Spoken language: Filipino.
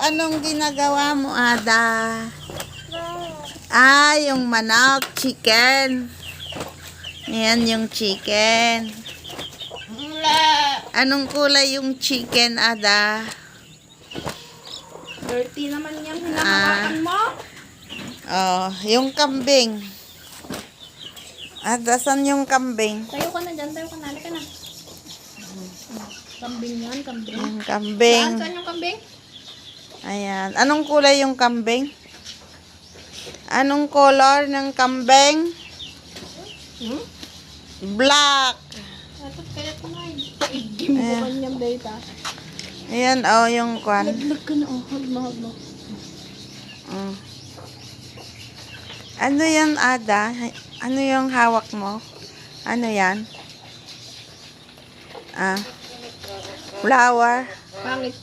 anong ginagawa mo, Ada? Ah, yung manok, chicken. Ayan yung chicken. Anong kulay yung chicken, Ada? Dirty naman yung hinahawakan mo. Oh, yung kambing. Ada, saan yung kambing? Tayo ka na dyan, tayo ka na. Halika na. Kambing yan, kambing. Yung kambing. Saan yung kambing? Ayan. Anong kulay yung kambing? Anong color ng kambing? Black. Dapat kaya kumain. Paigim mo kanyang data. Ayan, oh, yung kwan. Laglag ka na, oh. Hag mo. Mm. Ano yan, Ada? Ano yung hawak mo? Ano yan? Ah. Flower. Pangit.